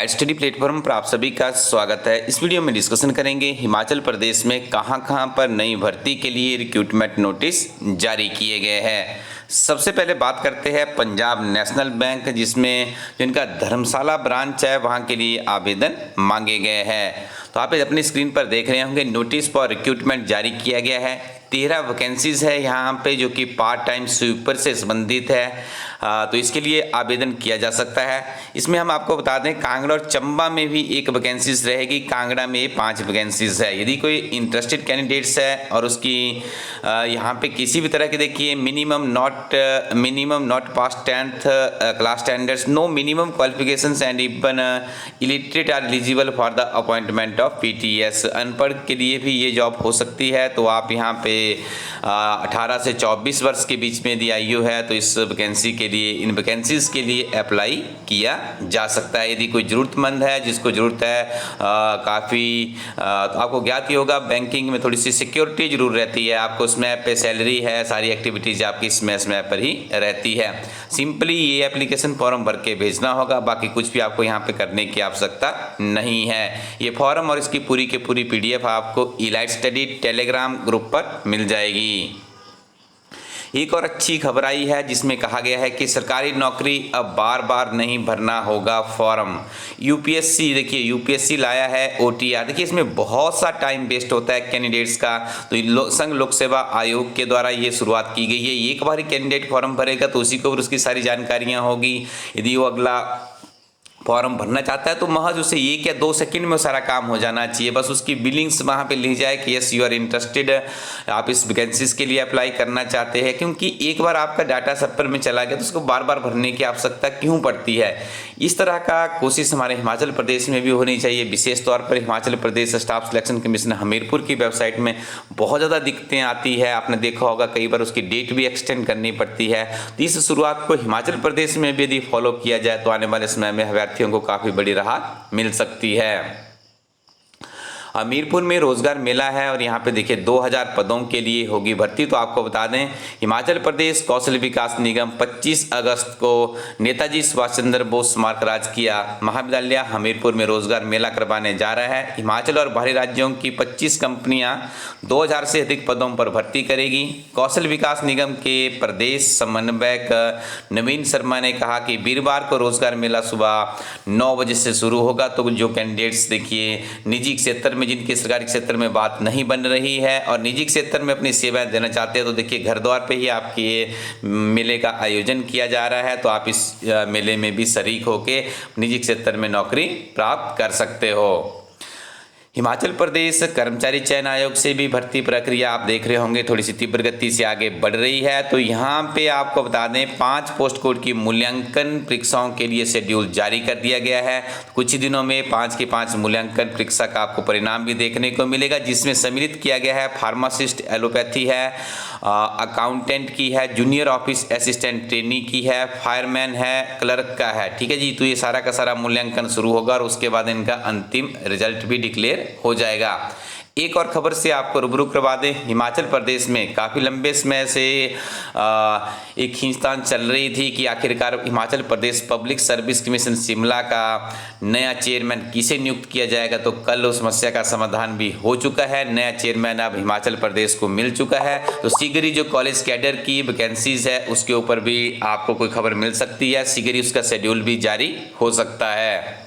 Guide study platform पर आप सभी का स्वागत है। इस वीडियो में डिस्कशन करेंगे हिमाचल प्रदेश में कहां पर नई भर्ती के लिए रिक्रूटमेंट नोटिस जारी किए गए हैं। सबसे पहले बात करते हैं पंजाब नेशनल बैंक, जिसमें जिनका धर्मशाला ब्रांच है वहां के लिए आवेदन मांगे गए हैं। तो आप अपनी स्क्रीन पर देख रहे होंगे नोटिस फॉर रिक्रूटमेंट जारी किया गया है। 13 वैकेंसीज है यहाँ पे जो कि पार्ट टाइम स्वीपर से संबंधित है। तो इसके लिए आवेदन किया जा सकता है। इसमें हम आपको बता दें कांगड़ा और चंबा में भी एक वैकेंसीज रहेगी, कांगड़ा में 5 वैकेंसीज है। यदि कोई इंटरेस्टेड कैंडिडेट्स है और उसकी यहाँ पे किसी भी तरह के देखिए minimum not pass 10th class standards, no minimum qualifications and even illiterate are eligible for the appointment of PTs. अनपढ़ के लिए भी ये जॉब हो सकती है। तो आप यहाँ पे 18 से 24 वर्ष के बीच में यदि आयु है तो इस वैकेंसी के लिए, इन वैकेंसीज के लिए अप्लाई किया जा सकता है। यदि कोई ज़रूरतमंद है जिसको ज़रूरत है काफ़ी, तो आपको ज्ञात ही होगा बैंकिंग में थोड़ी सी सिक्योरिटी जरूर रहती है। आपको स्मैप पे सैलरी है, सारी एक्टिविटीज़ आपकी स्मैप पर ही रहती है। सिंपली ये एप्लीकेशन फॉर्म भर के भेजना होगा, बाकी कुछ भी आपको यहाँ पे करने की आवश्यकता नहीं है। ये फॉर्म और इसकी पूरी की पूरी PDF आपको इलाइट स्टडी टेलीग्राम ग्रुप पर मिल जाएगी। एक और अच्छी खबर आई है जिसमें कहा गया है कि सरकारी नौकरी अब बार बार नहीं भरना होगा फॉर्म। यूपीएससी, देखिए यूपीएससी लाया है OTR। देखिए इसमें बहुत सा टाइम वेस्ट होता है कैंडिडेट्स का। तो संघ लोक सेवा आयोग के द्वारा ये शुरुआत की गई है। एक बार कैंडिडेट फॉर्म भरेगा तो उसी को उसकी सारी जानकारियाँ होगी। यदि वो अगला फॉर्म भरना चाहता है तो महज उसे 1 या 2 सेकंड में सारा काम हो जाना चाहिए। बस उसकी बिलिंग्स वहाँ पे लिख जाए कि यस यू आर इंटरेस्टेड, आप इस वैकेंसीज के लिए अप्लाई करना चाहते हैं। क्योंकि एक बार आपका डाटा सर्वर में चला गया तो उसको बार बार भरने की आवश्यकता क्यों पड़ती है। इस तरह का कोशिश हमारे हिमाचल प्रदेश में भी होनी चाहिए। विशेष तौर पर Himachal Pradesh staff selection commission Hamirpur की वेबसाइट में बहुत ज़्यादा दिक्कतें आती है। आपने देखा होगा कई बार उसकी डेट भी एक्सटेंड करनी पड़ती है। तो इस शुरुआत को हिमाचल प्रदेश में भी यदि फॉलो किया जाए तो आने वाले समय में अभ्यर्थियों को काफ़ी बड़ी राहत मिल सकती है। हमीरपुर में रोजगार मेला है और यहाँ पे देखिए 2000 पदों के लिए होगी भर्ती। तो आपको बता दें हिमाचल प्रदेश कौशल विकास निगम 25 अगस्त को नेताजी सुभाष चंद्र बोस स्मारक राजकीय महाविद्यालय हमीरपुर में रोजगार मेला करवाने जा रहा है। हिमाचल और बाहरी राज्यों की 25 कंपनियां 2000 से अधिक पदों पर भर्ती करेगी। कौशल विकास निगम के प्रदेश समन्वयक नवीन शर्मा ने कहा कि वीरवार को रोजगार मेला सुबह 9 बजे से शुरू होगा। तो जो कैंडिडेट्स देखिए निजी क्षेत्र में, जिनके सरकारी क्षेत्र में बात नहीं बन रही है और निजी क्षेत्र में अपनी सेवाएं देना चाहते हैं, तो देखिए घर द्वार पे ही आपके ये मेले का आयोजन किया जा रहा है। तो आप इस मेले में भी शरीक होके निजी क्षेत्र में नौकरी प्राप्त कर सकते हो। हिमाचल प्रदेश कर्मचारी चयन आयोग से भी भर्ती प्रक्रिया आप देख रहे होंगे थोड़ी सी तीव्र गति से आगे बढ़ रही है। तो यहाँ पे आपको बता दें 5 पोस्ट कोड की मूल्यांकन परीक्षाओं के लिए शेड्यूल जारी कर दिया गया है। कुछ ही दिनों में 5 की 5 मूल्यांकन परीक्षा का आपको परिणाम भी देखने को मिलेगा, जिसमें सम्मिलित किया गया है फार्मासिस्ट एलोपैथी है, अकाउंटेंट की है, जूनियर ऑफिस असिस्टेंट ट्रेनी की है, फायरमैन है, क्लर्क का है। ठीक है जी। तो ये सारा का सारा मूल्यांकन शुरू होगा और उसके बाद इनका अंतिम रिजल्ट भी डिक्लेयर हो जाएगा। एक और खबर से आपको रूबरू करवा दें, हिमाचल प्रदेश में काफ़ी लंबे समय से एक खींचतान चल रही थी कि आखिरकार Himachal Pradesh public service commission Shimla का नया चेयरमैन किसे नियुक्त किया जाएगा। तो कल उस समस्या का समाधान भी हो चुका है। नया चेयरमैन अब हिमाचल प्रदेश को मिल चुका है। तो शीघ्र ही जो कॉलेज कैडर की वैकेंसीज है उसके ऊपर भी आपको कोई खबर मिल सकती है। शीघ्र ही उसका शेड्यूल भी जारी हो सकता है।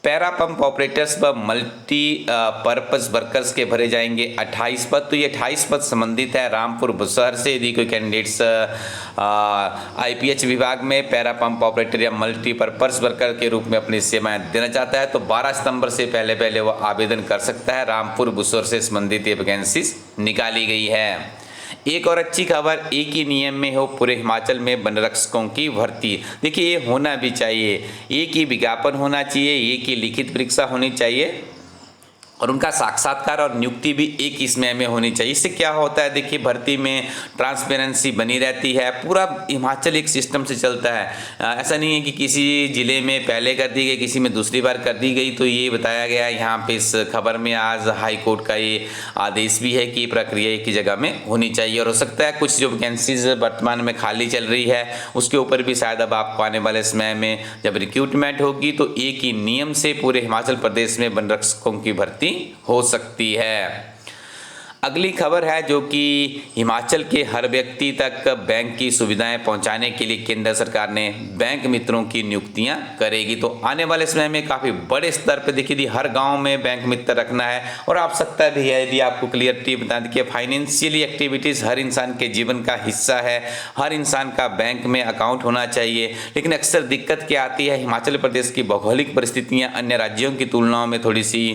पैरा पंप ऑपरेटर्स व मल्टी पर्पस वर्कर्स के भरे जाएंगे 28 पद। तो ये 28 पद संबंधित है रामपुर बुशहर से। यदि कोई कैंडिडेट्स IPH विभाग में पैरा पंप ऑपरेटर या मल्टीपर्पस वर्कर के रूप में अपनी सेवाएं देना चाहता है तो 12 सितंबर से पहले वो आवेदन कर सकता है। रामपुर बुशहर से संबंधित ये वैकेंसीज निकाली गई है। एक और अच्छी खबर, एक ही नियम में हो पूरे हिमाचल में वनरक्षकों की भर्ती। देखिए ये होना भी चाहिए, एक ही विज्ञापन होना चाहिए, एक ही लिखित परीक्षा होनी चाहिए और उनका साक्षात्कार और नियुक्ति भी एक ही समय में होनी चाहिए। इससे क्या होता है, देखिए भर्ती में ट्रांसपेरेंसी बनी रहती है। पूरा हिमाचल एक सिस्टम से चलता है। ऐसा नहीं है कि किसी ज़िले में पहले कर दी गई, किसी में दूसरी बार कर दी गई। तो ये बताया गया है यहाँ पे इस खबर में, आज हाई कोर्ट का ये आदेश भी है कि प्रक्रिया एक ही जगह में होनी चाहिए। और हो सकता है कुछ जो वैकेंसीज वर्तमान में खाली चल रही है उसके ऊपर भी शायद अब आपको आने वाले समय में जब रिक्रूटमेंट होगी तो एक ही नियम से पूरे हिमाचल प्रदेश में वन रक्षकों की भर्ती हो सकती है। अगली खबर है जो कि हिमाचल के हर व्यक्ति तक बैंक की सुविधाएं पहुंचाने के लिए केंद्र सरकार ने बैंक मित्रों की नियुक्तियां करेगी। तो आने वाले समय में काफ़ी बड़े स्तर पर देखिए हर गांव में बैंक मित्र रखना है। और आप सकता भी है, यदि आपको क्लियरिटी बता दें कि फाइनेंशियली एक्टिविटीज़ हर इंसान के जीवन का हिस्सा है, हर इंसान का बैंक में अकाउंट होना चाहिए। लेकिन अक्सर दिक्कत क्या आती है, हिमाचल प्रदेश की भौगोलिक परिस्थितियाँ अन्य राज्यों की तुलनाओं में थोड़ी सी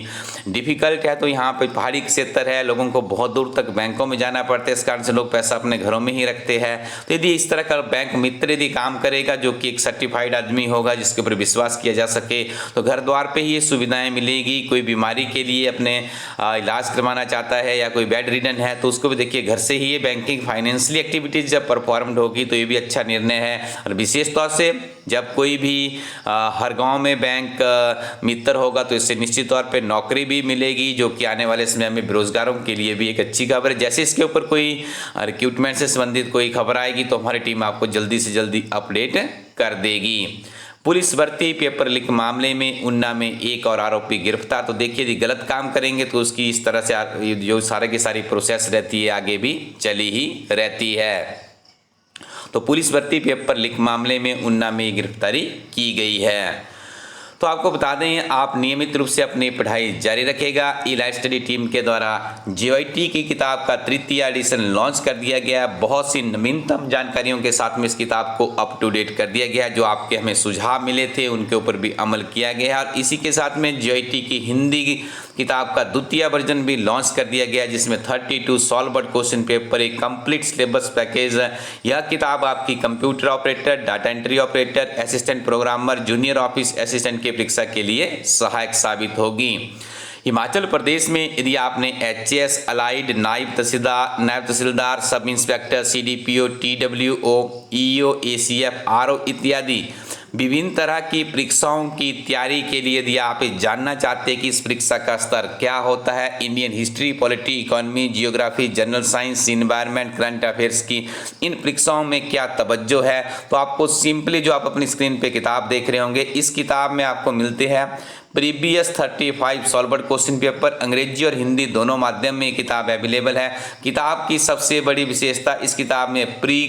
डिफिकल्ट है। तो यहाँ पर पहाड़ी क्षेत्र है, लोगों को बहुत दूर तक बैंकों में जाना पड़ता है, इस कारण से लोग पैसा अपने घरों में ही रखते हैं। तो यदि इस तरह का बैंक मित्र यदि काम करेगा जो कि एक सर्टिफाइड आदमी होगा जिसके ऊपर विश्वास किया जा सके, तो घर द्वार पे ही ये सुविधाएं मिलेगी। कोई बीमारी के लिए अपने इलाज करवाना चाहता है या कोई बेड रिडन है तो उसको भी देखिए घर से ही ये बैंकिंग फाइनेंशियली एक्टिविटीज जब परफॉर्म्ड होगी तो ये भी अच्छा निर्णय है। और विशेष तौर से जब कोई भी हर गांव में बैंक मित्र होगा तो इससे निश्चित तौर पे नौकरी भी मिलेगी, जो कि आने वाले समय में बेरोजगारों के लिए भी एक अच्छी खबर है। जैसे इसके ऊपर कोई रिक्रूटमेंट से संबंधित कोई खबर आएगी तो हमारी टीम आपको जल्दी से जल्दी अपडेट कर देगी। पुलिस भर्ती पेपर लीक मामले में ऊना में एक और आरोपी गिरफ्तार। तो देखिए यदि गलत काम करेंगे तो उसकी इस तरह से जो सारे की सारी प्रोसेस रहती है आगे भी चली ही रहती है। तो पुलिस भर्ती पेपर लीक मामले में ऊना में गिरफ्तारी की गई है। तो आपको बता दें आप नियमित रूप से अपनी पढ़ाई जारी रखेगा। ई-लाइट स्टडी टीम के द्वारा जीओआईटी की किताब का तृतीय एडिशन लॉन्च कर दिया गया है। बहुत सी नवीनतम जानकारियों के साथ में इस किताब को अप टू डेट कर दिया गया है। जो आपके हमें सुझाव मिले थे उनके ऊपर भी अमल किया गया है। और इसी के साथ में जीओआईटी की हिंदी किताब का द्वितीय वर्जन भी लॉन्च कर दिया गया है जिसमें 32 सॉल्वर्ड क्वेश्चन पेपर, एक कंप्लीट सिलेबस पैकेज है। यह किताब आपकी computer operator, data entry operator, assistant programmer, junior office assistant की परीक्षा के लिए सहायक साबित होगी। हिमाचल प्रदेश में यदि आपने एचएएस, अलाइड, नायब तहसीलदार, sub inspector, CDPO, TWO, EO, ACF, RO इत्यादि विभिन्न तरह की परीक्षाओं की तैयारी के लिए यदि आप जानना चाहते हैं कि इस परीक्षा का स्तर क्या होता है, Indian history, polity, economy, geography, general science, environment, current affairs की इन परीक्षाओं में क्या तवज्जो है, तो आपको सिंपली जो आप अपनी स्क्रीन पे किताब देख रहे होंगे इस किताब में आपको मिलते हैं प्रीवियस 35 सॉल्वर्ड क्वेश्चन पेपर। अंग्रेजी और हिंदी दोनों माध्यम में किताब अवेलेबल है। किताब की सबसे बड़ी विशेषता इस किताब में प्री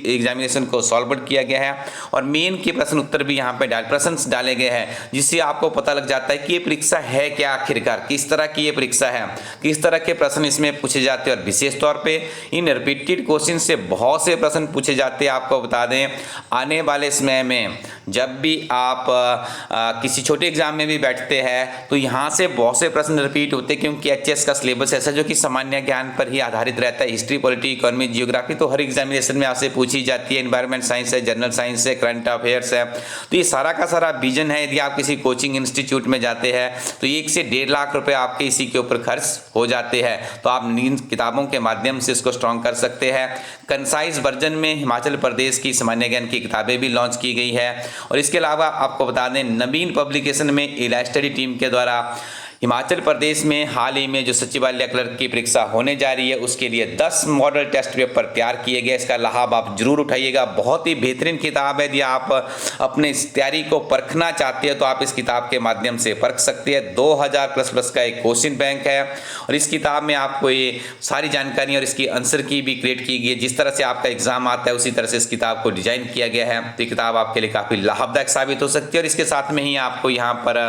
एग्जामिनेशन को सॉल्वर्ड किया गया है और मेन के प्रश्न उत्तर भी यहाँ पे प्रश्न डाले गए हैं, जिससे आपको पता लग जाता है कि ये परीक्षा है क्या, आखिरकार किस तरह की ये परीक्षा है, किस तरह के प्रश्न इसमें पूछे जाते हैं। और विशेष तौर पे इन रिपीटेड क्वेश्चन से बहुत से प्रश्न पूछे जाते हैं। आपको बता दें आने वाले समय में जब भी आप किसी छोटे एग्जाम में भी बैठते हैं तो यहाँ से बहुत से प्रश्न रिपीट होते हैं, क्योंकि एचएस का सिलेबस ऐसा जो कि सामान्य ज्ञान पर ही आधारित रहता है। हिस्ट्री, पॉलिटी, इकोनॉमी, जियोग्राफी तो हर एग्जामिनेशन में आपसे पूछी जाती है। एनवायरमेंट साइंस है, जनरल साइंस है, करंट अफेयर्स है। तो ये सारा का सारा विजन है। यदि आप किसी कोचिंग इंस्टीट्यूट में जाते हैं तो 1 से 1.5 लाख रुपए आपके इसी के ऊपर खर्च हो जाते हैं। तो आप इन किताबों के माध्यम से इसको स्ट्रॉन्ग कर सकते हैं। कंसाइज वर्जन में हिमाचल प्रदेश की सामान्य ज्ञान की किताबें भी लॉन्च की गई है। और इसके अलावा आपको बता दें नवीन पब्लिकेशन में ई-लाइट स्टडी टीम के द्वारा हिमाचल प्रदेश में हाल ही में जो सचिवालय क्लर्क की परीक्षा होने जा रही है उसके लिए 10 मॉडल टेस्ट पेपर तैयार किए गए। इसका लाभ आप जरूर उठाइएगा। बहुत ही बेहतरीन किताब है। यदि आप अपने तैयारी को परखना चाहते हैं तो आप इस किताब के माध्यम से परख सकते हैं। 2000 प्लस का एक क्वेश्चन बैंक है और इस किताब में आपको ये सारी जानकारी और इसकी आंसर की भी क्रिएट की गई है। जिस तरह से आपका एग्जाम आता है उसी तरह से इस किताब को डिजाइन किया गया है। तो ये किताब आपके लिए काफ़ी लाभदायक साबित हो सकती है। और इसके साथ में ही आपको यहाँ पर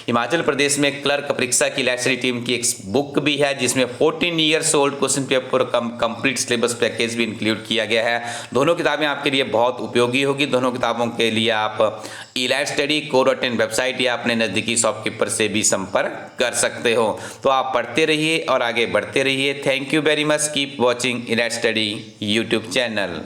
हिमाचल प्रदेश में क्लर्क परीक्षा की ई-लाइट स्टडी टीम की एक बुक भी है जिसमें 14 years old question paper complete syllabus package भी इंक्लूड किया गया है। दोनों किताबें आपके लिए बहुत उपयोगी होगी। दोनों किताबों के लिए आप ई-लाइट स्टडी Core.in वेबसाइट या अपने नज़दीकी शॉपकीपर से भी संपर्क कर सकते हो। तो आप पढ़ते रहिए और आगे बढ़ते रहिए। Thank you very much. Keep watching e light study YouTube channel.